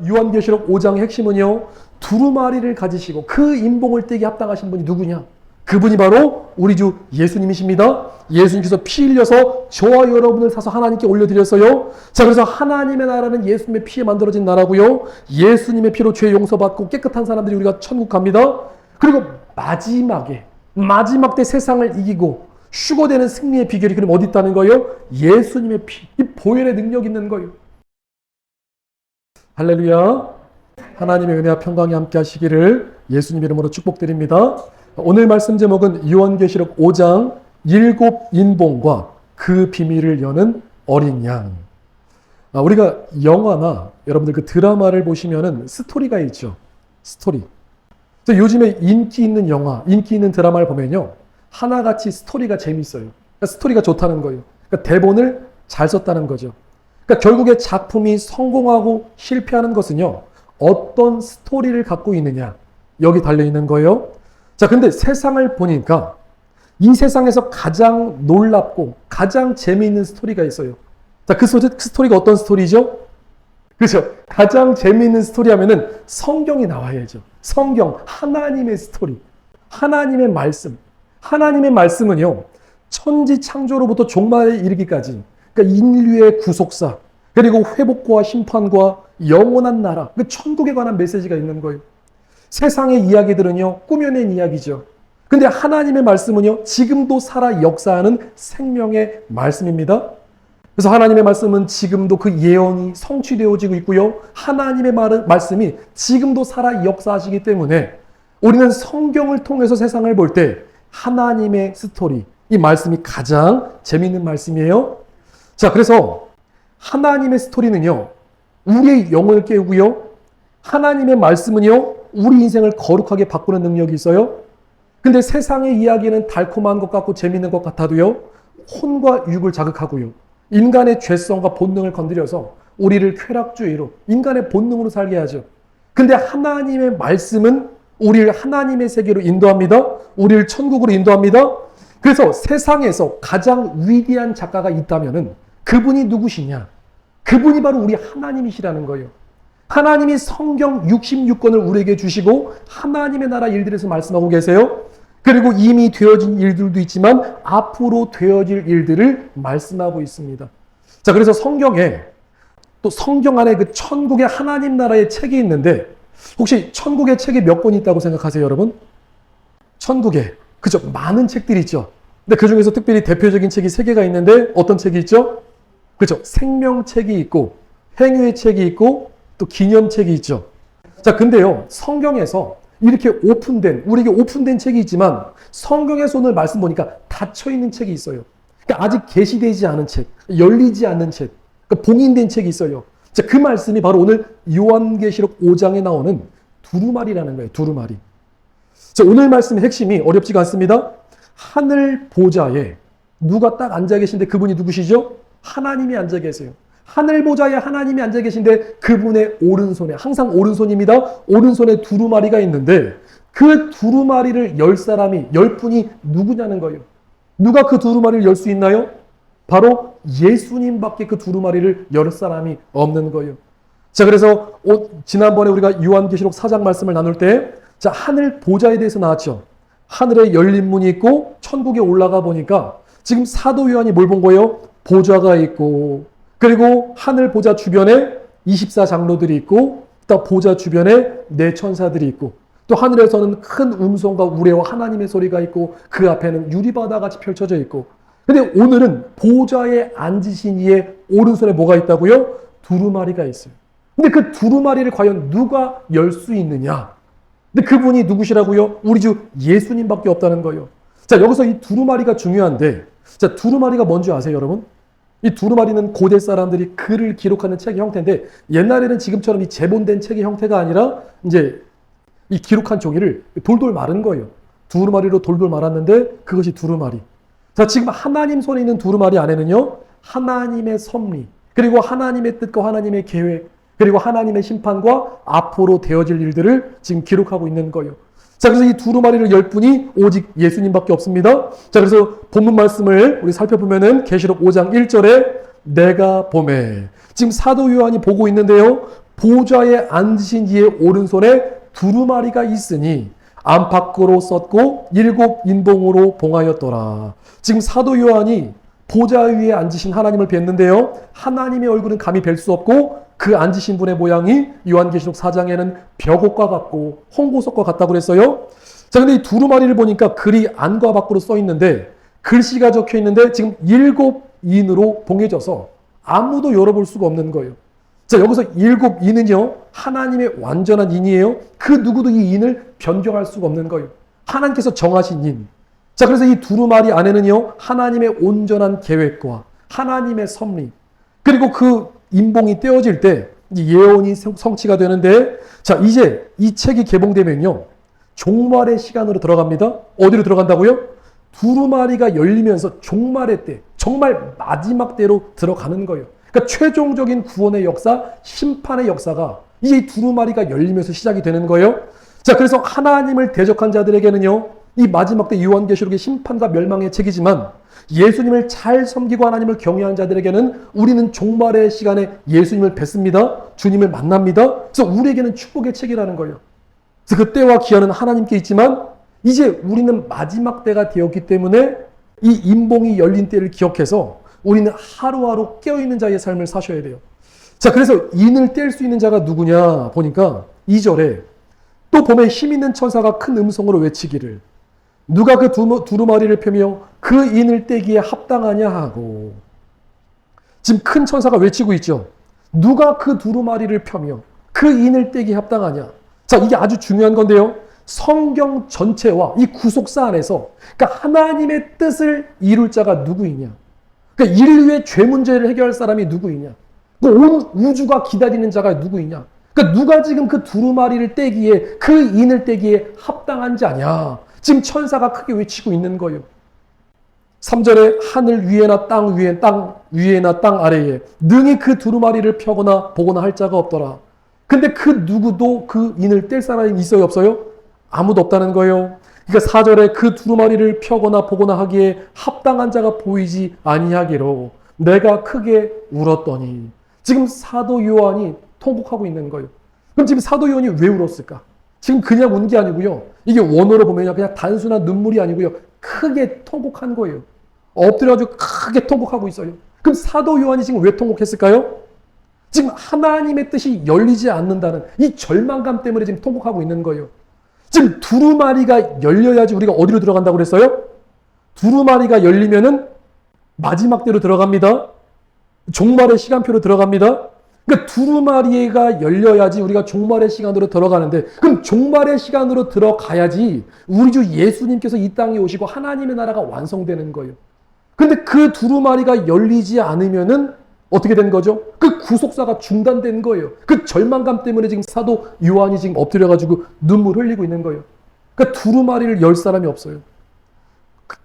요한계시록 5장의 핵심은요, 두루마리를 가지시고 그 인봉을 떼기 합당하신 분이 누구냐? 그분이 바로 우리 주 예수님이십니다. 예수님께서 피 흘려서 저와 여러분을 사서 하나님께 올려드렸어요. 자, 그래서 하나님의 나라는 예수님의 피에 만들어진 나라고요. 예수님의 피로 죄 용서받고 깨끗한 사람들이 우리가 천국 갑니다. 그리고 마지막 때 세상을 이기고 휴거되는 승리의 비결이 그럼 어디 있다는 거예요? 예수님의 피, 이 보혈의 능력이 있는 거예요. 할렐루야. 하나님의 은혜와 평강이 함께 하시기를 예수님 이름으로 축복드립니다. 오늘 말씀 제목은 요한계시록 5장 7 인봉과 그 비밀을 여는 어린 양. 우리가 영화나 여러분들 그 드라마를 보시면은 스토리가 있죠. 스토리. 요즘에 인기 있는 영화, 인기 있는 드라마를 보면요, 하나같이 스토리가 재밌어요. 그러니까 스토리가 좋다는 거예요. 그러니까 대본을 잘 썼다는 거죠. 그러니까 결국에 작품이 성공하고 실패하는 것은요, 어떤 스토리를 갖고 있느냐, 여기 달려있는 거예요. 자, 근데 세상을 보니까 이 세상에서 가장 놀랍고 가장 재미있는 스토리가 있어요. 자, 그 스토리가 어떤 스토리죠? 그렇죠. 가장 재미있는 스토리 하면은 성경이 나와야죠. 성경, 하나님의 스토리, 하나님의 말씀. 하나님의 말씀은요, 천지 창조로부터 종말에 이르기까지, 그러니까 인류의 구속사, 그리고 회복과 심판과 영원한 나라, 그 천국에 관한 메시지가 있는 거예요. 세상의 이야기들은요, 꾸며낸 이야기죠. 근데 하나님의 말씀은요, 지금도 살아 역사하는 생명의 말씀입니다. 그래서 하나님의 말씀은 지금도 그 예언이 성취되어지고 있고요. 하나님의 말씀이 지금도 살아 역사하시기 때문에 우리는 성경을 통해서 세상을 볼 때 하나님의 스토리, 이 말씀이 가장 재미있는 말씀이에요. 자, 그래서 하나님의 스토리는요, 우리의 영혼을 깨우고요. 하나님의 말씀은요, 우리 인생을 거룩하게 바꾸는 능력이 있어요. 근데 세상의 이야기는 달콤한 것 같고 재미있는 것 같아도요, 혼과 육을 자극하고요, 인간의 죄성과 본능을 건드려서 우리를 쾌락주의로, 인간의 본능으로 살게 하죠. 근데 하나님의 말씀은 우리를 하나님의 세계로 인도합니다. 우리를 천국으로 인도합니다. 그래서 세상에서 가장 위대한 작가가 있다면은 그분이 누구시냐? 그분이 바로 우리 하나님이시라는 거예요. 하나님이 성경 66권을 우리에게 주시고 하나님의 나라 일들에서 말씀하고 계세요. 그리고 이미 되어진 일들도 있지만 앞으로 되어질 일들을 말씀하고 있습니다. 자, 그래서 성경에 또 성경 안에 그 천국의 하나님 나라의 책이 있는데 혹시 천국의 책이 몇 권 있다고 생각하세요, 여러분? 천국에, 그죠? 많은 책들이 있죠. 근데 그 중에서 특별히 대표적인 책이 3개가 있는데 어떤 책이 있죠? 그죠? 생명책이 있고 행위의 책이 있고 또 기념책이 있죠. 자, 근데요, 성경에서 이렇게 우리에게 오픈된 책이 있지만 성경에서 오늘 말씀 보니까 닫혀있는 책이 있어요. 그러니까 아직 계시되지 않은 책, 열리지 않는 책, 그러니까 봉인된 책이 있어요. 자, 그 말씀이 바로 오늘 요한계시록 5장에 나오는 두루마리라는 거예요. 두루마리. 자, 오늘 말씀의 핵심이 어렵지가 않습니다. 하늘 보좌에 누가 딱 앉아 계신데 그분이 누구시죠? 하나님이 앉아 계세요. 하늘 보좌에 하나님이 앉아 계신데 그분의 오른손에, 항상 오른손입니다. 오른손에 두루마리가 있는데 그 두루마리를 열 사람이, 10분이 누구냐는 거예요. 누가 그 두루마리를 열 수 있나요? 바로 예수님밖에 그 두루마리를 열 사람이 없는 거예요. 자, 그래서 지난번에 우리가 요한계시록 4장 말씀을 나눌 때, 자, 하늘 보좌에 대해서 나왔죠. 하늘에 열린 문이 있고 천국에 올라가 보니까 지금 사도 요한이 뭘 본 거예요? 보좌가 있고, 그리고 하늘 보좌 주변에 24장로들이 있고, 또 보좌 주변에 4천사들이 있고, 또 하늘에서는 큰 음성과 우레와 하나님의 소리가 있고, 그 앞에는 유리바다 같이 펼쳐져 있고. 근데 오늘은 보좌에 앉으신 이의 오른손에 뭐가 있다고요? 두루마리가 있어요. 근데 그 두루마리를 과연 누가 열 수 있느냐? 근데 그분이 누구시라고요? 우리 주 예수님밖에 없다는 거예요. 자, 여기서 이 두루마리가 중요한데, 자, 두루마리가 뭔지 아세요, 여러분? 이 두루마리는 고대 사람들이 글을 기록하는 책의 형태인데, 옛날에는 지금처럼 이 제본된 책의 형태가 아니라 이제 이 기록한 종이를 돌돌 말은 거예요. 두루마리로 돌돌 말았는데 그것이 두루마리. 자, 지금 하나님 손에 있는 두루마리 안에는요, 하나님의 섭리, 그리고 하나님의 뜻과 하나님의 계획, 그리고 하나님의 심판과 앞으로 되어질 일들을 지금 기록하고 있는 거예요. 자, 그래서 이 두루마리를 열 분이 오직 예수님밖에 없습니다. 자, 그래서 본문 말씀을 우리 살펴보면은 계시록 5장 1절에 내가 보매, 지금 사도 요한이 보고 있는데요, 보좌에 앉으신 이의 오른손에 두루마리가 있으니 안팎으로 썼고 7 인봉으로 봉하였더라. 지금 사도 요한이 보좌 위에 앉으신 하나님을 뵀는데요. 하나님의 얼굴은 감히 뵐 수 없고 그 앉으신 분의 모양이 요한계시록 4장에는 벽옥과 같고 홍보석과 같다고 그랬어요. 자, 근데 이 두루마리를 보니까 글이 안과 밖으로 써 있는데 글씨가 적혀 있는데 지금 7 인으로 봉해져서 아무도 열어볼 수가 없는 거예요. 자, 여기서 7 인은요, 하나님의 완전한 인이에요. 그 누구도 이 인을 변경할 수가 없는 거예요. 하나님께서 정하신 인. 자, 그래서 이 두루마리 안에는요, 하나님의 온전한 계획과 하나님의 섭리, 그리고 그 인봉이 떼어질 때 예언이 성취가 되는데, 자, 이제 이 책이 개봉되면요, 종말의 시간으로 들어갑니다. 어디로 들어간다고요? 두루마리가 열리면서 종말의 때, 정말 마지막 때로 들어가는 거예요. 그러니까 최종적인 구원의 역사, 심판의 역사가 이제 이 두루마리가 열리면서 시작이 되는 거예요. 자, 그래서 하나님을 대적한 자들에게는요, 이 마지막 때 요한계시록의 심판과 멸망의 책이지만 예수님을 잘 섬기고 하나님을 경외한 자들에게는 우리는 종말의 시간에 예수님을 뵙습니다. 주님을 만납니다. 그래서 우리에게는 축복의 책이라는 거예요. 그래서 그 때와 기한은 하나님께 있지만 이제 우리는 마지막 때가 되었기 때문에 이 인봉이 열린 때를 기억해서 우리는 하루하루 깨어있는 자의 삶을 사셔야 돼요. 자, 그래서 인을 뗄 수 있는 자가 누구냐 보니까 2절에 또 봄에 힘 있는 천사가 큰 음성으로 외치기를 누가 그 두루마리를 펴며 그 인을 떼기에 합당하냐 하고, 지금 큰 천사가 외치고 있죠. 누가 그 두루마리를 펴며 그 인을 떼기에 합당하냐. 자, 이게 아주 중요한 건데요. 성경 전체와 이 구속사 안에서 그러니까 하나님의 뜻을 이룰 자가 누구이냐. 그러니까 인류의 죄 문제를 해결할 사람이 누구이냐. 온 우주가 기다리는 자가 누구이냐. 그러니까 누가 지금 그 두루마리를 떼기에, 그 인을 떼기에 합당한 자냐. 지금 천사가 크게 외치고 있는 거예요. 3절에 하늘 위에나 땅 위에, 땅 위에나 땅 아래에 능히 그 두루마리를 펴거나 보거나 할 자가 없더라. 근데 그 누구도 그 인을 뗄 사람이 있어요, 없어요? 아무도 없다는 거예요. 그러니까 4절에 그 두루마리를 펴거나 보거나 하기에 합당한 자가 보이지 아니하기로 내가 크게 울었더니, 지금 사도 요한이 통곡하고 있는 거예요. 그럼 지금 사도 요한이 왜 울었을까? 지금 그냥 운 게 아니고요. 이게 원어로 보면 그냥 단순한 눈물이 아니고요. 크게 통곡한 거예요. 엎드려가지고 크게 통곡하고 있어요. 그럼 사도 요한이 지금 왜 통곡했을까요? 지금 하나님의 뜻이 열리지 않는다는 이 절망감 때문에 지금 통곡하고 있는 거예요. 지금 두루마리가 열려야지 우리가 어디로 들어간다고 그랬어요? 두루마리가 열리면은 마지막 때로 들어갑니다. 종말의 시간표로 들어갑니다. 그러니까 두루마리가 열려야지 우리가 종말의 시간으로 들어가는데, 그럼 종말의 시간으로 들어가야지 우리 주 예수님께서 이 땅에 오시고 하나님의 나라가 완성되는 거예요. 근데 그 두루마리가 열리지 않으면은 어떻게 된 거죠? 그 구속사가 중단된 거예요. 그 절망감 때문에 지금 사도 요한이 지금 엎드려가지고 눈물 흘리고 있는 거예요. 그러니까 두루마리를 열 사람이 없어요.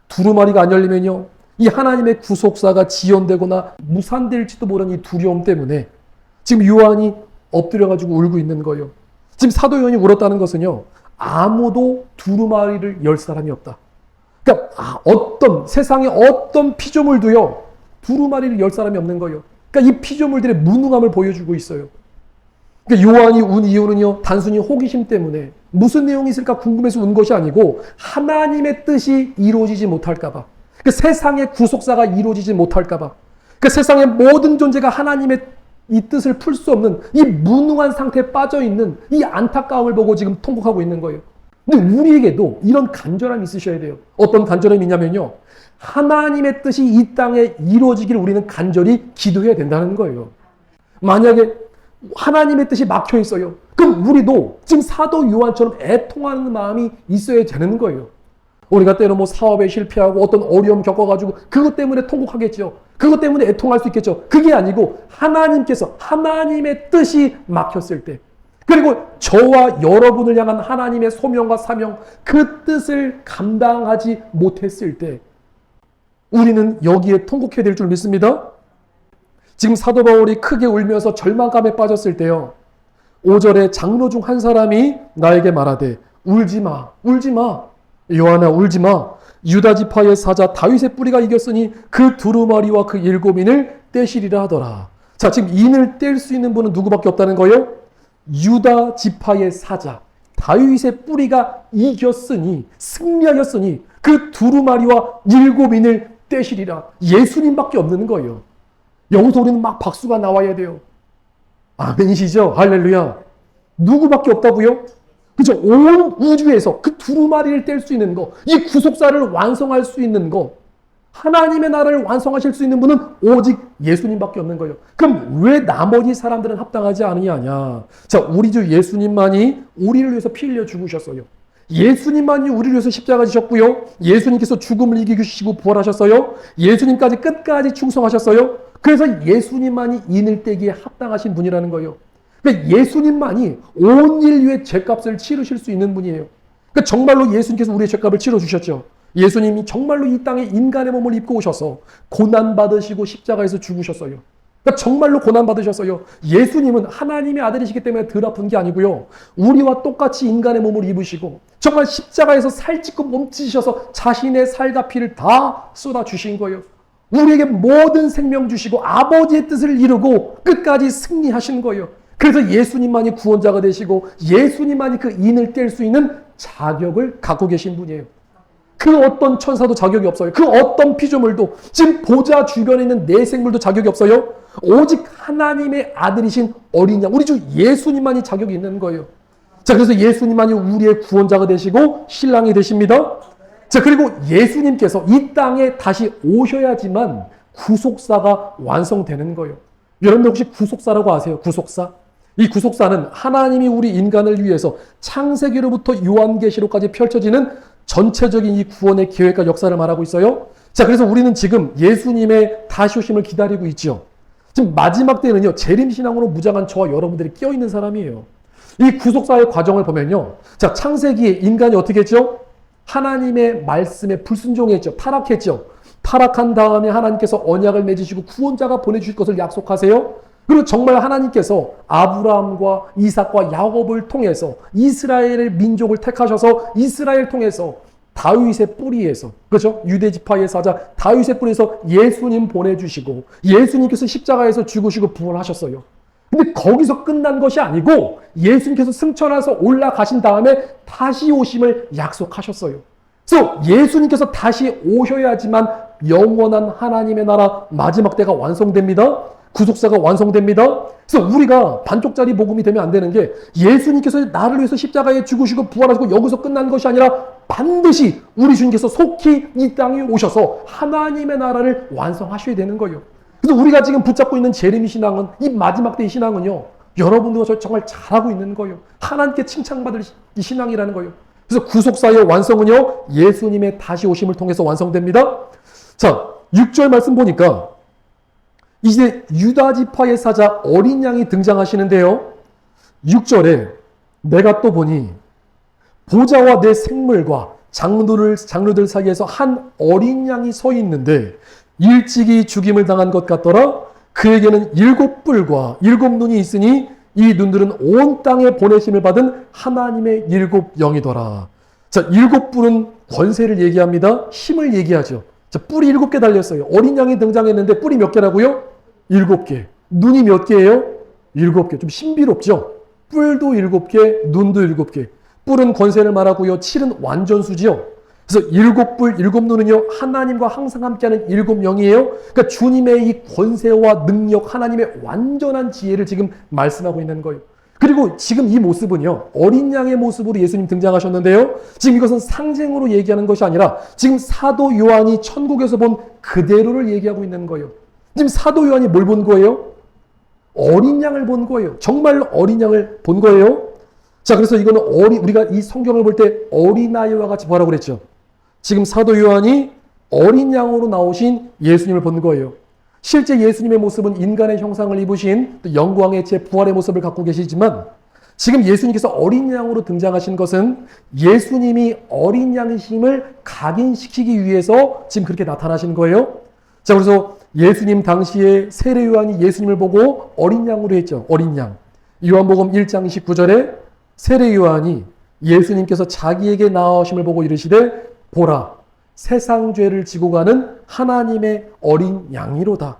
두루마리가 안 열리면요, 이 하나님의 구속사가 지연되거나 무산될지도 모르는 이 두려움 때문에 지금 요한이 엎드려가지고 울고 있는 거예요. 지금 사도 요한이 울었다는 것은요, 아무도 두루마리를 열 사람이 없다. 그러니까 세상에 어떤 피조물도요, 두루마리를 열 사람이 없는 거예요. 그러니까 이 피조물들의 무능함을 보여주고 있어요. 그러니까 요한이 운 이유는요, 단순히 호기심 때문에 무슨 내용이 있을까 궁금해서 운 것이 아니고 하나님의 뜻이 이루어지지 못할까봐, 그 세상의 구속사가 이루어지지 못할까봐, 그 세상의 모든 존재가 하나님의 이 뜻을 풀 수 없는 이 무능한 상태에 빠져있는 이 안타까움을 보고 지금 통곡하고 있는 거예요. 근데 우리에게도 이런 간절함이 있으셔야 돼요. 어떤 간절함이 있냐면요, 하나님의 뜻이 이 땅에 이루어지기를 우리는 간절히 기도해야 된다는 거예요. 만약에 하나님의 뜻이 막혀 있어요. 그럼 우리도 지금 사도 요한처럼 애통하는 마음이 있어야 되는 거예요. 우리가 때로 사업에 실패하고 어떤 어려움 겪어가지고 그것 때문에 통곡하겠죠. 그것 때문에 애통할 수 있겠죠. 그게 아니고 하나님께서 하나님의 뜻이 막혔을 때, 그리고 저와 여러분을 향한 하나님의 소명과 사명, 그 뜻을 감당하지 못했을 때 우리는 여기에 통곡해야 될 줄 믿습니다. 지금 사도 바울이 크게 울면서 절망감에 빠졌을 때요, 5절에 장로 중 한 사람이 나에게 말하되 울지 마, 울지 마. 요한아, 울지 마. 유다 지파의 사자 다윗의 뿌리가 이겼으니 그 두루마리와 그 7인을 떼시리라 하더라. 자, 지금 인을 뗄 수 있는 분은 누구밖에 없다는 거예요? 유다 지파의 사자 다윗의 뿌리가 이겼으니 승리하였으니 그 두루마리와 7인을 떼시리라. 예수님밖에 없는 거예요. 여기서 우리는 막 박수가 나와야 돼요. 아멘이시죠? 할렐루야. 누구밖에 없다고요? 그죠? 온 우주에서 그 두루마리를 뗄 수 있는 거, 이 구속사를 완성할 수 있는 거, 하나님의 나라를 완성하실 수 있는 분은 오직 예수님밖에 없는 거예요. 그럼 왜 나머지 사람들은 합당하지 않느냐? 자, 우리 주 예수님만이 우리를 위해서 피 흘려 죽으셨어요. 예수님만이 우리를 위해서 십자가 지셨고요. 예수님께서 죽음을 이기시고 부활하셨어요. 예수님까지 끝까지 충성하셨어요. 그래서 예수님만이 인을 떼기에 합당하신 분이라는 거예요. 그러니까 예수님만이 온 인류의 죄값을 치르실 수 있는 분이에요. 그러니까 정말로 예수님께서 우리의 죄값을 치러주셨죠. 예수님이 정말로 이 땅에 인간의 몸을 입고 오셔서 고난받으시고 십자가에서 죽으셨어요. 그러니까 정말로 고난받으셨어요. 예수님은 하나님의 아들이시기 때문에 덜 아픈 게 아니고요. 우리와 똑같이 인간의 몸을 입으시고 정말 십자가에서 살찌고 몸치셔서 자신의 살과 피를 다 쏟아주신 거예요. 우리에게 모든 생명 주시고 아버지의 뜻을 이루고 끝까지 승리하신 거예요. 그래서 예수님만이 구원자가 되시고 예수님만이 그 인을 뗄 수 있는 자격을 갖고 계신 분이에요. 그 어떤 천사도 자격이 없어요. 그 어떤 피조물도, 지금 보좌 주변에 있는 내 생물도 자격이 없어요. 오직 하나님의 아들이신 어린 양, 우리 주 예수님만이 자격이 있는 거예요. 자, 그래서 예수님만이 우리의 구원자가 되시고 신랑이 되십니다. 자, 그리고 예수님께서 이 땅에 다시 오셔야지만 구속사가 완성되는 거예요. 여러분들 혹시 구속사라고 아세요? 구속사? 이 구속사는 하나님이 우리 인간을 위해서 창세기로부터 요한계시록까지 펼쳐지는 전체적인 이 구원의 계획과 역사를 말하고 있어요. 자, 그래서 우리는 지금 예수님의 다시 오심을 기다리고 있죠. 지금 마지막 때는요, 재림신앙으로 무장한 저와 여러분들이 끼어있는 사람이에요. 이 구속사의 과정을 보면요. 자, 창세기에 인간이 어떻게 했죠? 하나님의 말씀에 불순종했죠. 타락했죠. 타락한 다음에 하나님께서 언약을 맺으시고 구원자가 보내주실 것을 약속하세요. 그리고 정말 하나님께서 아브라함과 이삭과 야곱을 통해서 이스라엘의 민족을 택하셔서 이스라엘 통해서 다윗의 뿌리에서, 그렇죠? 유대지파의 사자 다윗의 뿌리에서 예수님 보내주시고 예수님께서 십자가에서 죽으시고 부활하셨어요. 근데 거기서 끝난 것이 아니고 예수님께서 승천해서 올라가신 다음에 다시 오심을 약속하셨어요. 그래서 예수님께서 다시 오셔야지만 영원한 하나님의 나라 마지막 때가 완성됩니다. 구속사가 완성됩니다. 그래서 우리가 반쪽짜리 복음이 되면 안 되는 게 예수님께서 나를 위해서 십자가에 죽으시고 부활하시고 여기서 끝난 것이 아니라 반드시 우리 주님께서 속히 이 땅에 오셔서 하나님의 나라를 완성하셔야 되는 거예요. 그래서 우리가 지금 붙잡고 있는 재림의 신앙은, 이 마지막 때의 신앙은요, 여러분들과 정말 잘하고 있는 거예요. 하나님께 칭찬받을 이 신앙이라는 거예요. 그래서 구속사의 완성은요, 예수님의 다시 오심을 통해서 완성됩니다. 자, 6절 말씀 보니까 이제 유다 지파의 사자 어린 양이 등장하시는데요. 6절에 내가 또 보니 보좌와 내 생물과 장로들 사이에서 한 어린 양이 서 있는데 일찍이 죽임을 당한 것 같더라. 그에게는 7뿔과 7눈이 있으니 이 눈들은 온 땅에 보내심을 받은 하나님의 7영이더라. 자, 7뿔은 권세를 얘기합니다. 힘을 얘기하죠. 자, 뿔이 7개 달렸어요. 어린 양이 등장했는데 뿔이 몇 개라고요? 7개. 눈이 몇 개예요? 7개. 좀 신비롭죠? 뿔도 7개, 눈도 7개. 뿔은 권세를 말하고요. 7은 완전수지요. 그래서 7뿔, 7눈은요, 하나님과 항상 함께하는 7영이에요. 그러니까 주님의 이 권세와 능력, 하나님의 완전한 지혜를 지금 말씀하고 있는 거예요. 그리고 지금 이 모습은요, 어린 양의 모습으로 예수님 등장하셨는데요. 지금 이것은 상징으로 얘기하는 것이 아니라 지금 사도 요한이 천국에서 본 그대로를 얘기하고 있는 거예요. 지금 사도 요한이 뭘 본 거예요? 어린 양을 본 거예요. 정말로 어린 양을 본 거예요. 자, 그래서 이거는 우리가 이 성경을 볼 때 어린아이와 같이 보라고 그랬죠. 지금 사도 요한이 어린 양으로 나오신 예수님을 본 거예요. 실제 예수님의 모습은 인간의 형상을 입으신 영광의 재부활의 모습을 갖고 계시지만 지금 예수님께서 어린 양으로 등장하신 것은 예수님이 어린 양이심을 각인시키기 위해서 지금 그렇게 나타나신 거예요. 자, 그래서 예수님 당시에 세례 요한이 예수님을 보고 어린 양으로 했죠. 어린 양. 요한복음 1장 29절에 세례 요한이 예수님께서 자기에게 나오심을 보고 이르시되 보라, 세상 죄를 지고 가는 하나님의 어린 양이로다.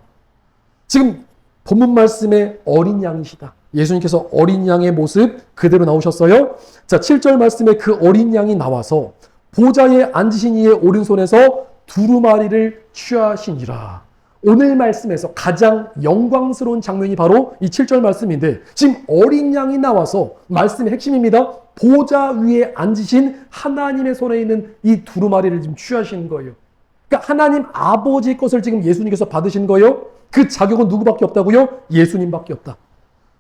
지금 본문 말씀에 어린 양이시다. 예수님께서 어린 양의 모습 그대로 나오셨어요. 자, 7절 말씀에 그 어린 양이 나와서 보좌에 앉으신 이의 오른손에서 두루마리를 취하시니라. 오늘 말씀에서 가장 영광스러운 장면이 바로 이 7절 말씀인데, 지금 어린 양이 나와서 말씀의 핵심입니다. 보좌 위에 앉으신 하나님의 손에 있는 이 두루마리를 지금 취하시는 거예요. 그러니까 하나님 아버지의 것을 지금 예수님께서 받으신 거예요. 그 자격은 누구밖에 없다고요? 예수님밖에 없다.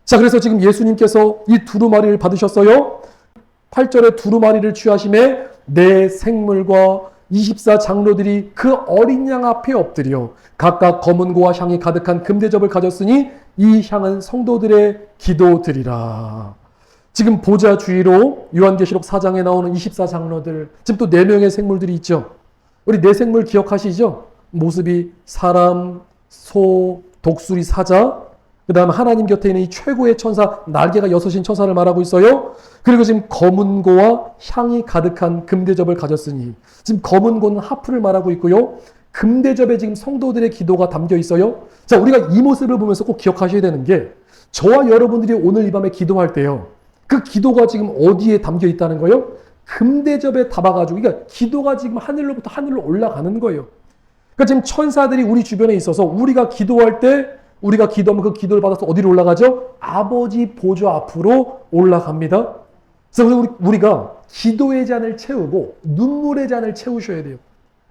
자, 그래서 지금 예수님께서 이 두루마리를 받으셨어요. 8절에 두루마리를 취하심에 내 생물과 24장로들이 그 어린 양 앞에 엎드려 각각 검은 고와 향이 가득한 금대접을 가졌으니 이 향은 성도들의 기도드리라. 지금 보좌 주위로 요한계시록 4장에 나오는 24장로들, 지금 또 4명의 생물들이 있죠. 우리 4생물 기억하시죠? 모습이 사람, 소, 독수리, 사자, 그 다음 하나님 곁에 있는 이 최고의 천사, 날개가 6인 천사를 말하고 있어요. 그리고 지금 검은 고와 향이 가득한 금대접을 가졌으니, 지금 검은 고는 하프를 말하고 있고요. 금대접에 지금 성도들의 기도가 담겨 있어요. 자, 우리가 이 모습을 보면서 꼭 기억하셔야 되는 게, 저와 여러분들이 오늘 이 밤에 기도할 때요, 그 기도가 지금 어디에 담겨 있다는 거예요? 금대접에 담아가지고, 그러니까 기도가 지금 하늘로부터 하늘로 올라가는 거예요. 그러니까 지금 천사들이 우리 주변에 있어서 우리가 기도할 때, 우리가 기도하면 그 기도를 받아서 어디로 올라가죠? 아버지 보좌 앞으로 올라갑니다. 그래서 우리가 기도의 잔을 채우고 눈물의 잔을 채우셔야 돼요.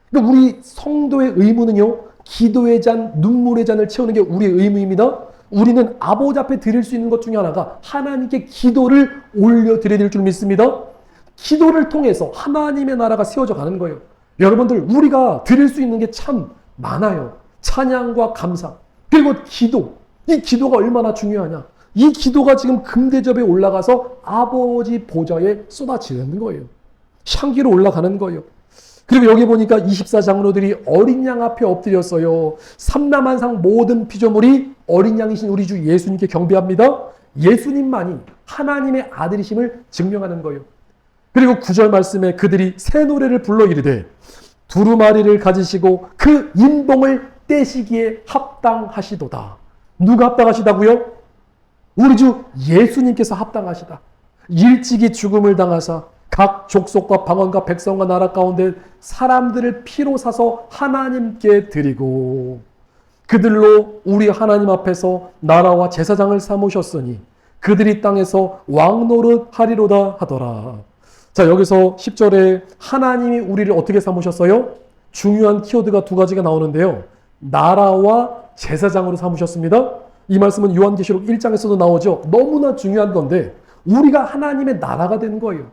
그러니까 우리 성도의 의무는요, 기도의 잔, 눈물의 잔을 채우는 게 우리의 의무입니다. 우리는 아버지 앞에 드릴 수 있는 것 중에 하나가 하나님께 기도를 올려드려야 될 줄 믿습니다. 기도를 통해서 하나님의 나라가 세워져 가는 거예요. 여러분들, 우리가 드릴 수 있는 게 참 많아요. 찬양과 감사, 그리고 기도. 이 기도가 얼마나 중요하냐. 이 기도가 지금 금대접에 올라가서 아버지 보좌에 쏟아지는 거예요. 향기로 올라가는 거예요. 그리고 여기 보니까 24장로들이 어린 양 앞에 엎드렸어요. 삼라만상 모든 피조물이 어린 양이신 우리 주 예수님께 경배합니다. 예수님만이 하나님의 아들이심을 증명하는 거예요. 그리고 9절 말씀에 그들이 새 노래를 불러 이르되 두루마리를 가지시고 그 인봉을 떼시기에 합당하시도다. 누가 합당하시다고요? 우리 주 예수님께서 합당하시다. 일찍이 죽음을 당하사 각 족속과 방언과 백성과 나라 가운데 사람들을 피로 사서 하나님께 드리고 그들로 우리 하나님 앞에서 나라와 제사장을 삼으셨으니 그들이 땅에서 왕노릇 하리로다 하더라. 자, 여기서 10절에 하나님이 우리를 어떻게 삼으셨어요? 중요한 키워드가 2가지가 나오는데요. 나라와 제사장으로 삼으셨습니다. 이 말씀은 요한계시록 1장에서도 나오죠. 너무나 중요한 건데 우리가 하나님의 나라가 된 거예요.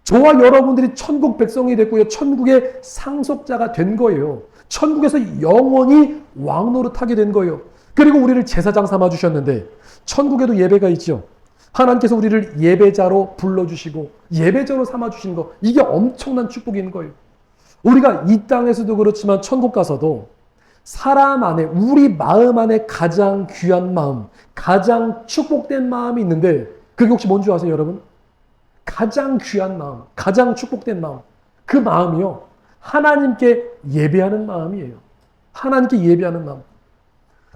저와 여러분들이 천국 백성이 됐고요. 천국의 상속자가 된 거예요. 천국에서 영원히 왕노릇하게 된 거예요. 그리고 우리를 제사장 삼아주셨는데 천국에도 예배가 있죠. 하나님께서 우리를 예배자로 불러주시고 예배자로 삼아주시는 거, 이게 엄청난 축복인 거예요. 우리가 이 땅에서도 그렇지만 천국 가서도 사람 안에, 우리 마음 안에 가장 귀한 마음, 가장 축복된 마음이 있는데 그게 혹시 뭔지 아세요, 여러분? 가장 귀한 마음, 가장 축복된 마음, 그 마음이요, 하나님께 예배하는 마음이에요. 하나님께 예배하는 마음.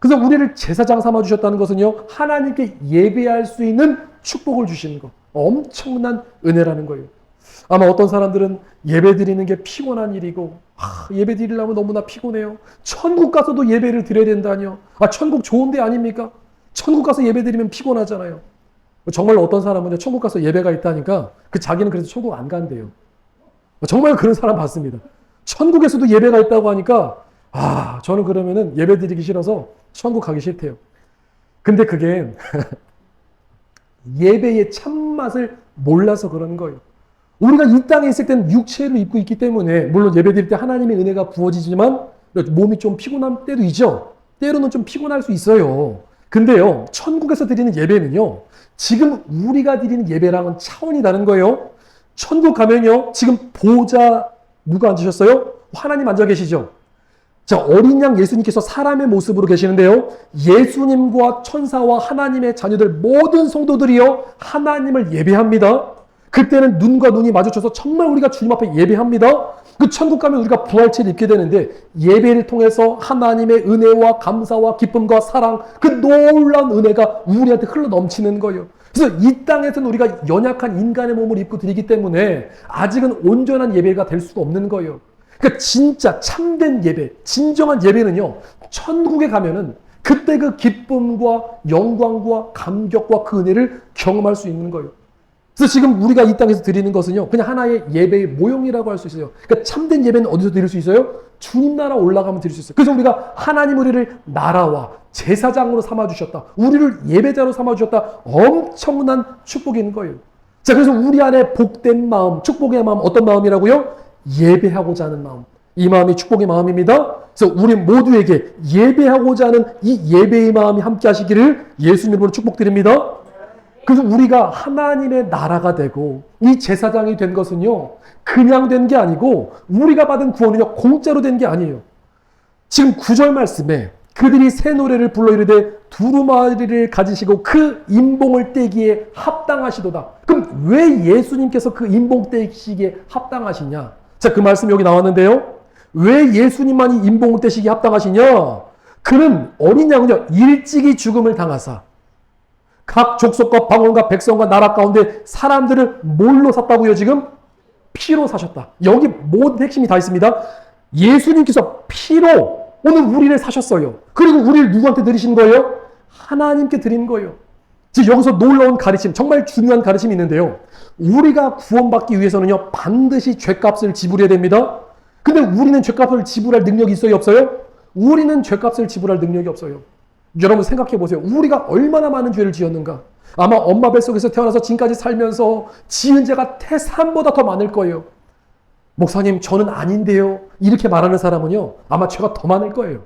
그래서 우리를 제사장 삼아주셨다는 것은요, 하나님께 예배할 수 있는 축복을 주시는 거, 엄청난 은혜라는 거예요. 아마 어떤 사람들은 예배 드리는 게 피곤한 일이고, 예배 드리려면 너무나 피곤해요. 천국 가서도 예배를 드려야 된다뇨. 천국 좋은 데 아닙니까? 천국 가서 예배 드리면 피곤하잖아요. 정말 어떤 사람은 천국 가서 예배가 있다니까 그 자기는 그래서 천국 안 간대요. 정말 그런 사람 봤습니다. 천국에서도 예배가 있다고 하니까 저는 그러면은 예배 드리기 싫어서 천국 가기 싫대요. 근데 그게 예배의 참맛을 몰라서 그러는 거예요. 우리가 이 땅에 있을 때는 육체를 입고 있기 때문에 물론 예배 드릴 때 하나님의 은혜가 부어지지만 몸이 좀 피곤한 때도 있죠. 때로는 좀 피곤할 수 있어요. 근데요, 천국에서 드리는 예배는요, 지금 우리가 드리는 예배랑은 차원이 다른 거예요. 천국 가면요, 지금 보좌 누가 앉으셨어요? 하나님 앉아 계시죠. 자, 어린 양 예수님께서 사람의 모습으로 계시는데요, 예수님과 천사와 하나님의 자녀들 모든 성도들이요 하나님을 예배합니다. 그때는 눈과 눈이 마주쳐서 정말 우리가 주님 앞에 예배합니다. 그 천국 가면 우리가 부활체를 입게 되는데 예배를 통해서 하나님의 은혜와 감사와 기쁨과 사랑, 그 놀라운 은혜가 우리한테 흘러 넘치는 거예요. 그래서 이 땅에서는 우리가 연약한 인간의 몸을 입고 드리기 때문에 아직은 온전한 예배가 될 수가 없는 거예요. 그러니까 진짜 참된 예배, 진정한 예배는요, 천국에 가면은 그때 그 기쁨과 영광과 감격과 그 은혜를 경험할 수 있는 거예요. 그래서 지금 우리가 이 땅에서 드리는 것은요, 그냥 하나의 예배의 모형이라고 할 수 있어요. 그러니까 참된 예배는 어디서 드릴 수 있어요? 주님 나라 올라가면 드릴 수 있어요. 그래서 우리가 하나님 우리를 나라와 제사장으로 삼아주셨다. 우리를 예배자로 삼아주셨다. 엄청난 축복이 있는 거예요. 자, 그래서 우리 안에 복된 마음, 축복의 마음, 어떤 마음이라고요? 예배하고자 하는 마음. 이 마음이 축복의 마음입니다. 그래서 우리 모두에게 예배하고자 하는 이 예배의 마음이 함께 하시기를 예수님 이름으로 축복드립니다. 그래서 우리가 하나님의 나라가 되고 이 제사장이 된 것은요, 그냥 된 게 아니고 우리가 받은 구원은요, 공짜로 된 게 아니에요. 지금 9절 말씀에 그들이 새 노래를 불러 이르되 두루마리를 가지시고 그 인봉을 떼기에 합당하시도다. 그럼 왜 예수님께서 그 인봉 떼시기에 합당하시냐? 자, 그 말씀 여기 나왔는데요. 왜 예수님만이 인봉을 떼시기에 합당하시냐? 그는 어린 양은요, 일찍이 죽음을 당하사 각 족속과 방언과 백성과 나라 가운데 사람들을 뭘로 샀다고요? 지금 피로 사셨다. 여기 모든 핵심이 다 있습니다. 예수님께서 피로 오늘 우리를 사셨어요. 그리고 우리를 누구한테 드리신 거예요? 하나님께 드린 거예요. 지금 여기서 놀라운 가르침, 정말 중요한 가르침이 있는데요. 우리가 구원받기 위해서는요, 반드시 죗값을 지불해야 됩니다. 근데 우리는 죗값을 지불할 능력이 있어요, 없어요? 우리는 죗값을 지불할 능력이 없어요. 여러분 생각해 보세요. 우리가 얼마나 많은 죄를 지었는가? 아마 엄마 뱃속에서 태어나서 지금까지 살면서 지은 죄가 태산보다 더 많을 거예요. 목사님, 저는 아닌데요. 이렇게 말하는 사람은요, 아마 죄가 더 많을 거예요.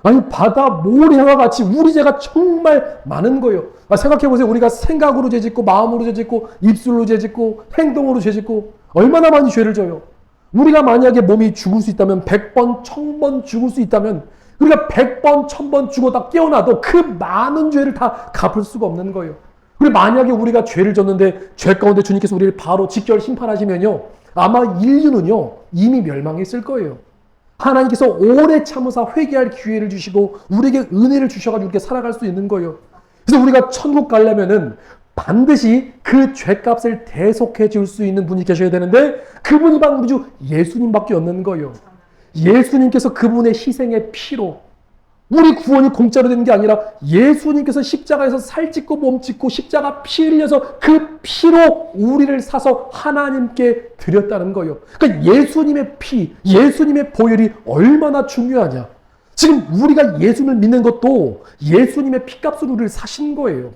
아니, 바다 모래와 같이 우리 죄가 정말 많은 거예요. 생각해 보세요. 우리가 생각으로 죄 짓고, 마음으로 죄 짓고, 입술로 죄 짓고, 행동으로 죄 짓고, 얼마나 많이 죄를 져요. 우리가 만약에 몸이 죽을 수 있다면, 100번, 1000번 죽을 수 있다면, 우리가 100번, 1000번 죽어다 깨어나도 그 많은 죄를 다 갚을 수가 없는 거예요. 그리고 만약에 우리가 죄를 졌는데 죄 가운데 주님께서 우리를 바로 직결 심판하시면요, 아마 인류는요, 이미 멸망했을 거예요. 하나님께서 오래 참으사 회개할 기회를 주시고 우리에게 은혜를 주셔가지고 이렇게 살아갈 수 있는 거예요. 그래서 우리가 천국 가려면은 반드시 그 죄값을 대속해 줄 수 있는 분이 계셔야 되는데 그분이 바로 우리 주 예수님밖에 없는 거예요. 예수님께서 그분의 희생의 피로 우리 구원이 공짜로 되는 게 아니라 예수님께서 십자가에서 살찢고 몸찢고 십자가 피 흘려서 그 피로 우리를 사서 하나님께 드렸다는 거예요. 그러니까 예수님의 피, 예수님의 보혈이 얼마나 중요하냐. 지금 우리가 예수님을 믿는 것도 예수님의 피값으로 우리를 사신 거예요.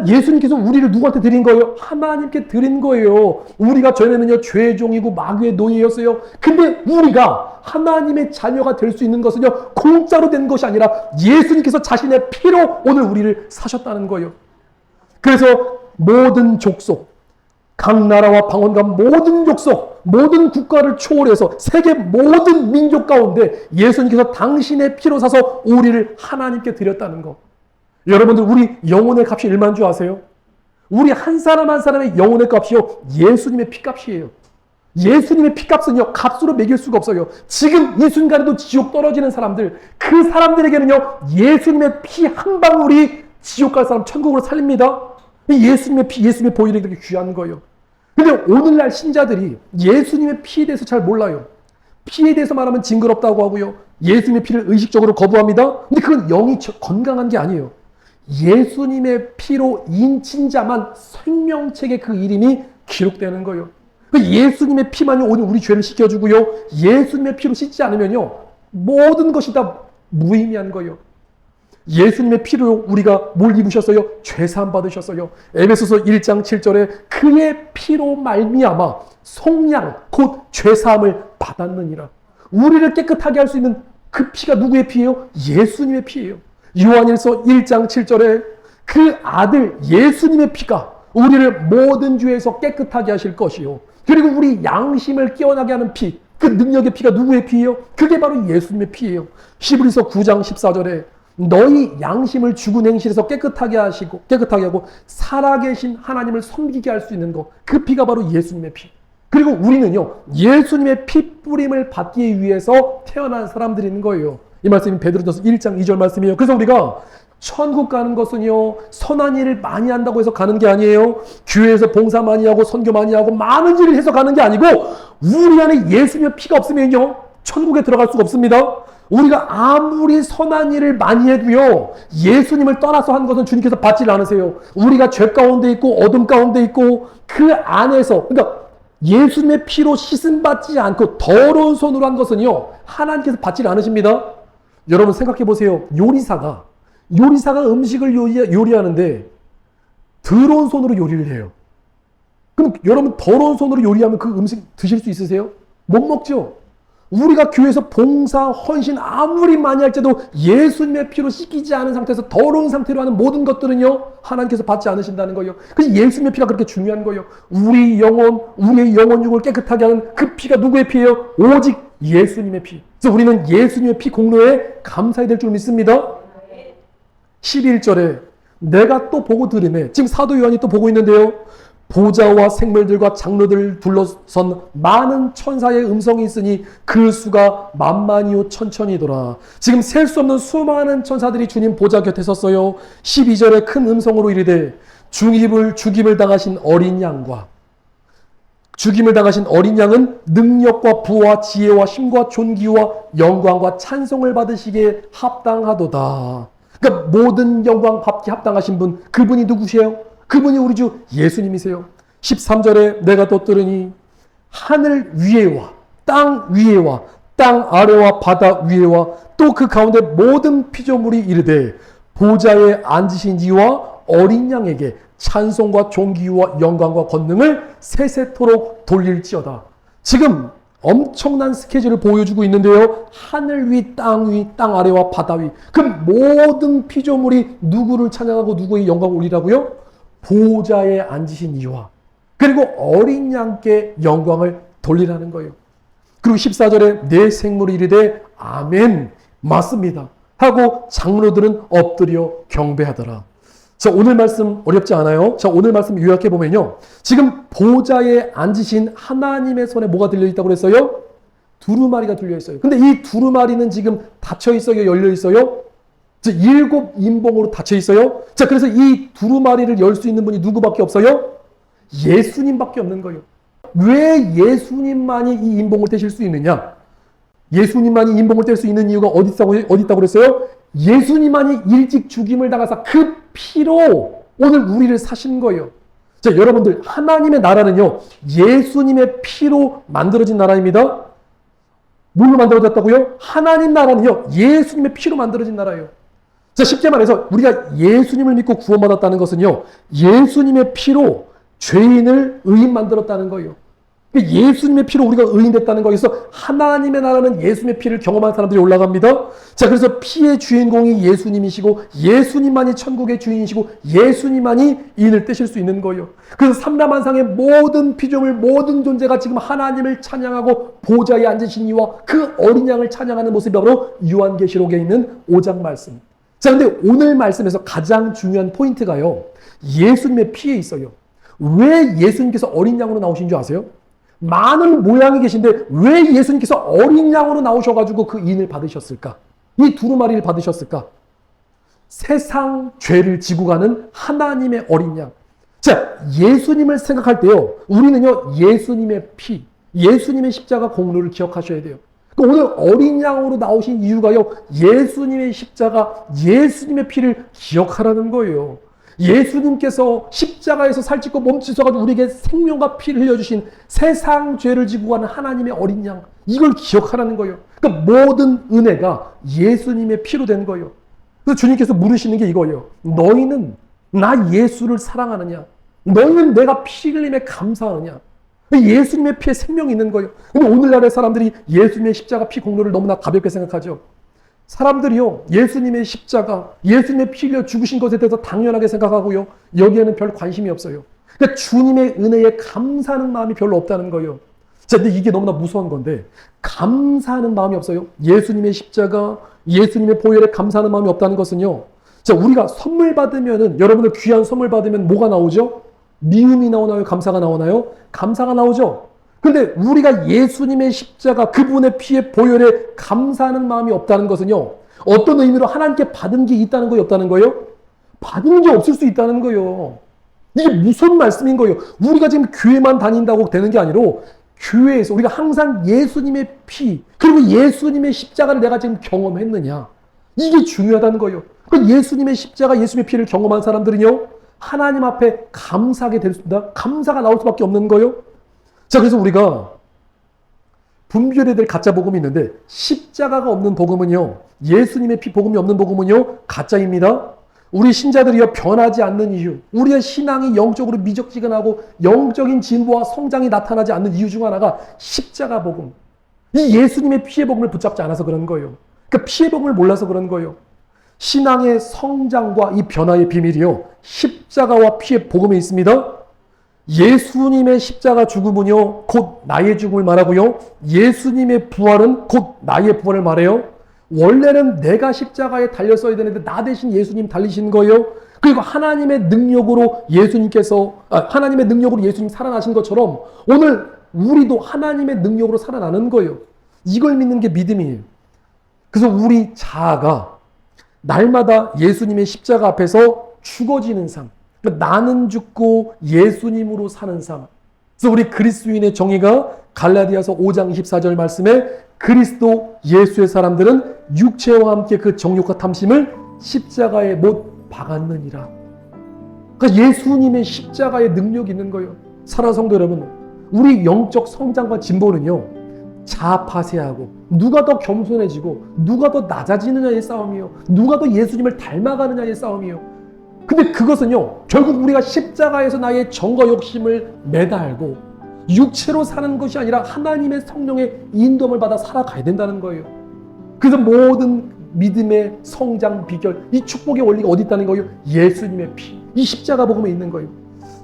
예수님께서 우리를 누구한테 드린 거예요? 하나님께 드린 거예요. 우리가 전에는요, 죄의 종이고 마귀의 노예였어요. 근데 우리가 하나님의 자녀가 될 수 있는 것은요, 공짜로 된 것이 아니라 예수님께서 자신의 피로 오늘 우리를 사셨다는 거예요. 그래서 모든 족속, 각 나라와 방언과 모든 족속, 모든 국가를 초월해서 세계 모든 민족 가운데 예수님께서 당신의 피로 사서 우리를 하나님께 드렸다는 것. 여러분들, 우리 영혼의 값이 얼마인 줄 아세요? 우리 한 사람 한 사람의 영혼의 값이요, 예수님의 피값이에요. 예수님의 피값은요, 값으로 매길 수가 없어요. 지금 이 순간에도 지옥 떨어지는 사람들, 그 사람들에게는요, 예수님의 피 한 방울이 지옥 갈 사람 천국으로 살립니다. 예수님의 피, 예수님의 보혈이 그렇게 귀한 거예요. 근데 오늘날 신자들이 예수님의 피에 대해서 잘 몰라요. 피에 대해서 말하면 징그럽다고 하고요, 예수님의 피를 의식적으로 거부합니다. 근데 그건 영이 건강한 게 아니에요. 예수님의 피로 인친 자만 생명책에 그 이름이 기록되는 거예요. 예수님의 피만이 오늘 우리 죄를 씻겨주고요, 예수님의 피로 씻지 않으면요, 모든 것이 다 무의미한 거예요. 예수님의 피로 우리가 뭘 입으셨어요? 죄사함 받으셨어요. 에베소서 1장 7절에 그의 피로 말미암아 속량 곧 죄사함을 받았느니라. 우리를 깨끗하게 할 수 있는 그 피가 누구의 피예요? 예수님의 피예요. 요한일서 1장 7절에 그 아들 예수님의 피가 우리를 모든 죄에서 깨끗하게 하실 것이요, 그리고 우리 양심을 깨어나게 하는 피, 그 능력의 피가 누구의 피예요? 그게 바로 예수님의 피예요. 히브리서 9장 14절에 너희 양심을 죽은 행실에서 깨끗하게 하고 살아계신 하나님을 섬기게 할 수 있는 것, 그 피가 바로 예수님의 피. 그리고 우리는요, 예수님의 피 뿌림을 받기 위해서 태어난 사람들이 있는 거예요. 이 말씀이 베드로전서 1장 2절 말씀이에요. 그래서 우리가 천국 가는 것은요, 선한 일을 많이 한다고 해서 가는 게 아니에요. 교회에서 봉사 많이 하고 선교 많이 하고 많은 일을 해서 가는 게 아니고, 우리 안에 예수님의 피가 없으면요, 천국에 들어갈 수가 없습니다. 우리가 아무리 선한 일을 많이 해도요, 예수님을 떠나서 한 것은 주님께서 받지 않으세요. 우리가 죄 가운데 있고 어둠 가운데 있고 그 안에서, 그러니까 예수님의 피로 씻음받지 않고 더러운 손으로 한 것은요, 하나님께서 받지 않으십니다. 여러분 생각해 보세요. 요리사가 음식을 요리하는데 더러운 손으로 요리를 해요. 그럼 여러분 더러운 손으로 요리하면 그 음식 드실 수 있으세요? 못 먹죠. 우리가 교회에서 봉사, 헌신 아무리 많이 할지도 예수님의 피로 씻기지 않은 상태에서 더러운 상태로 하는 모든 것들은요, 하나님께서 받지 않으신다는 거예요. 그래서 예수님의 피가 그렇게 중요한 거예요. 우리의 영혼 육을 깨끗하게 하는 그 피가 누구의 피예요? 오직 예수님의 피. 그래서 우리는 예수님의 피 공로에 감사해야 될 줄 믿습니다. 11절에 내가 또 보고 들으매, 지금 사도 요한이 또 보고 있는데요, 보좌와 생물들과 장로들을 둘러선 많은 천사의 음성이 있으니 그 수가 만만이요 천천이더라. 지금 셀 수 없는 수많은 천사들이 주님 보좌 곁에 섰어요. 12절에 큰 음성으로 이르되 죽임을 당하신 어린 양과, 죽임을 당하신 어린 양은 능력과 부와 지혜와 힘과 존귀와 영광과 찬송을 받으시기에 합당하도다. 그러니까 모든 영광 받기 합당하신 분, 그분이 누구세요? 그분이 우리 주 예수님이세요. 13절에 내가 또 들으니 하늘 위에와 땅 위에와 땅 아래와 바다 위에와 또 그 가운데 모든 피조물이 이르되 보좌에 앉으신 이와 어린 양에게 찬송과 존귀와 영광과 권능을 세세토록 돌릴지어다. 지금 엄청난 스케줄을 보여주고 있는데요. 하늘 위, 땅 아래와 바다 위. 그 모든 피조물이 누구를 찬양하고 누구의 영광을 올리라고요? 보좌에 앉으신 이와 그리고 어린 양께 영광을 돌리라는 거예요. 그리고 14절에 내 생물이 이르되 아멘 맞습니다 하고 장로들은 엎드려 경배하더라. 자, 오늘 말씀 어렵지 않아요? 자, 오늘 말씀 요약해 보면요, 지금 보좌에 앉으신 하나님의 손에 뭐가 들려있다고 그랬어요? 두루마리가 들려있어요. 근데 이 두루마리는 지금 닫혀있어요? 열려있어요? 7 인봉으로 닫혀 있어요. 자, 그래서 이 두루마리를 열 수 있는 분이 누구밖에 없어요? 예수님밖에 없는 거예요. 왜 예수님만이 이 인봉을 떼실 수 있느냐? 예수님만이 인봉을 뗄 수 있는 이유가 어디 있다고 그랬어요? 예수님만이 일찍 죽임을 당하사 그 피로 오늘 우리를 사신 거예요. 자, 여러분들, 하나님의 나라는요, 예수님의 피로 만들어진 나라입니다. 뭘로 만들어졌다고요? 하나님 나라는요, 예수님의 피로 만들어진 나라예요. 자, 쉽게 말해서 우리가 예수님을 믿고 구원받았다는 것은요, 예수님의 피로 죄인을 의인 만들었다는 거예요. 예수님의 피로 우리가 의인됐다는 거에서 하나님의 나라는 예수님의 피를 경험한 사람들이 올라갑니다. 자, 그래서 피의 주인공이 예수님이시고 예수님만이 천국의 주인이시고 예수님만이 인을 떼실 수 있는 거예요. 그래서 삼라만상의 모든 피조물, 모든 존재가 지금 하나님을 찬양하고 보좌에 앉으신 이와 그 어린 양을 찬양하는 모습이 바로 요한계시록에 있는 5장 말씀. 자, 근데 오늘 말씀에서 가장 중요한 포인트가요, 예수님의 피에 있어요. 왜 예수님께서 어린 양으로 나오신 줄 아세요? 많은 모양이 계신데 왜 예수님께서 어린 양으로 나오셔가지고 그 인을 받으셨을까? 이 두루마리를 받으셨을까? 세상 죄를 지고 가는 하나님의 어린 양. 자, 예수님을 생각할 때요, 우리는요, 예수님의 피, 예수님의 십자가 공로를 기억하셔야 돼요. 오늘 어린 양으로 나오신 이유가요, 예수님의 십자가, 예수님의 피를 기억하라는 거예요. 예수님께서 십자가에서 살찌고 몸짓어가지고 우리에게 생명과 피를 흘려주신 세상 죄를 지고 가는 하나님의 어린 양, 이걸 기억하라는 거예요. 그러니까 모든 은혜가 예수님의 피로 된 거예요. 그래서 주님께서 물으시는 게 이거예요. 너희는 나 예수를 사랑하느냐? 너희는 내가 피 흘림에 감사하느냐? 예수님의 피에 생명이 있는 거예요. 근데 오늘날의 사람들이 예수님의 십자가 피 공로를 너무나 가볍게 생각하죠. 사람들이요, 예수님의 십자가, 예수님의 피 흘려 죽으신 것에 대해서 당연하게 생각하고요, 여기에는 별 관심이 없어요. 그러니까 주님의 은혜에 감사하는 마음이 별로 없다는 거예요. 자, 근데 이게 너무나 무서운 건데, 감사하는 마음이 없어요. 예수님의 십자가, 예수님의 보혈에 감사하는 마음이 없다는 것은요, 자, 우리가 선물 받으면은, 여러분들 귀한 선물 받으면 뭐가 나오죠? 미움이 나오나요? 감사가 나오나요? 감사가 나오죠. 근데 우리가 예수님의 십자가, 그분의 피의 보혈에 감사하는 마음이 없다는 것은요, 어떤 의미로 하나님께 받은 게 있다는 거예요, 없다는 거예요? 받은 게 없을 수 있다는 거예요. 이게 무슨 말씀인 거예요? 우리가 지금 교회만 다닌다고 되는 게 아니로 교회에서 우리가 항상 예수님의 피, 그리고 예수님의 십자가를 내가 지금 경험했느냐, 이게 중요하다는 거예요. 그 예수님의 십자가, 예수님의 피를 경험한 사람들은요, 하나님 앞에 감사하게 될 수 있다. 감사가 나올 수밖에 없는 거예요. 자, 그래서 우리가 분별해야 될 가짜 복음이 있는데, 십자가가 없는 복음은요, 예수님의 피 복음이 없는 복음은요, 가짜입니다. 우리 신자들이요, 변하지 않는 이유, 우리의 신앙이 영적으로 미적지근하고 영적인 진보와 성장이 나타나지 않는 이유 중 하나가 십자가 복음, 이 예수님의 피의 복음을 붙잡지 않아서 그런 거예요. 그 피의 복음을 몰라서 그런 거예요. 신앙의 성장과 이 변화의 비밀이요, 십자가와 피의 복음에 있습니다. 예수님의 십자가 죽음은요, 곧 나의 죽음을 말하고요, 예수님의 부활은 곧 나의 부활을 말해요. 원래는 내가 십자가에 달렸어야 되는데 나 대신 예수님 달리신 거예요. 그리고 하나님의 능력으로 하나님의 능력으로 예수님 살아나신 것처럼 오늘 우리도 하나님의 능력으로 살아나는 거예요. 이걸 믿는 게 믿음이에요. 그래서 우리 자아가 날마다 예수님의 십자가 앞에서 죽어지는 삶, 나는 죽고 예수님으로 사는 삶. 그래서 우리 그리스도인의 정의가 갈라디아서 5장 24절 말씀에 그리스도 예수의 사람들은 육체와 함께 그 정욕과 탐심을 십자가에 못 박았느니라. 그러니까 예수님의 십자가의 능력이 있는 거예요. 사랑하는 성도 여러분, 우리 영적 성장과 진보는요, 자아파쇄하고 누가 더 겸손해지고 누가 더 낮아지느냐의 싸움이요, 누가 더 예수님을 닮아가느냐의 싸움이요. 근데 그것은요, 결국 우리가 십자가에서 나의 정과 욕심을 매달고 육체로 사는 것이 아니라 하나님의 성령의 인도함을 받아 살아가야 된다는 거예요. 그래서 모든 믿음의 성장 비결, 이 축복의 원리가 어디 있다는 거예요? 예수님의 피, 이 십자가 복음에 있는 거예요.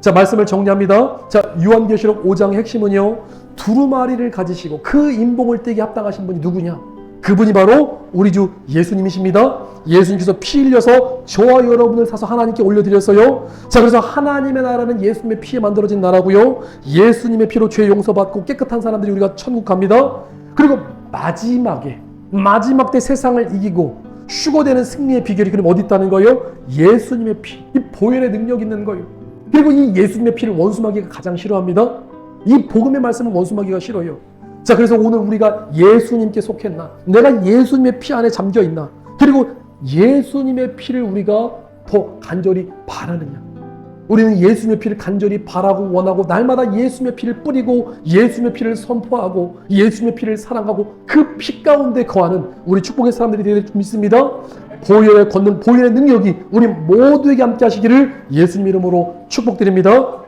자, 말씀을 정리합니다. 자, 요한계시록 5장의 핵심은요, 두루마리를 가지시고 그 인봉을 떼기 합당하신 분이 누구냐? 그분이 바로 우리 주 예수님이십니다. 예수님께서 피 흘려서 저와 여러분을 사서 하나님께 올려드렸어요. 자, 그래서 하나님의 나라는 예수님의 피에 만들어진 나라고요, 예수님의 피로 죄 용서받고 깨끗한 사람들이 우리가 천국 갑니다. 그리고 마지막 때 세상을 이기고 휴거되는 승리의 비결이 그럼 어디 있다는 거예요? 예수님의 피, 이 보혈의 능력이 있는 거예요. 그리고 이 예수님의 피를 원수마귀가 가장 싫어합니다. 이 복음의 말씀은 원수마귀가 싫어요. 자, 그래서 오늘 우리가 예수님께 속했나? 내가 예수님의 피 안에 잠겨있나? 그리고 예수님의 피를 우리가 더 간절히 바라느냐? 우리는 예수님의 피를 간절히 바라고 원하고 날마다 예수님의 피를 뿌리고 예수님의 피를 선포하고 예수님의 피를 사랑하고 그 피 가운데 거하는 우리 축복의 사람들이 되길 믿습니다. 보혈의 권능, 보혈의 능력이 우리 모두에게 함께 하시기를 예수님 이름으로 축복드립니다.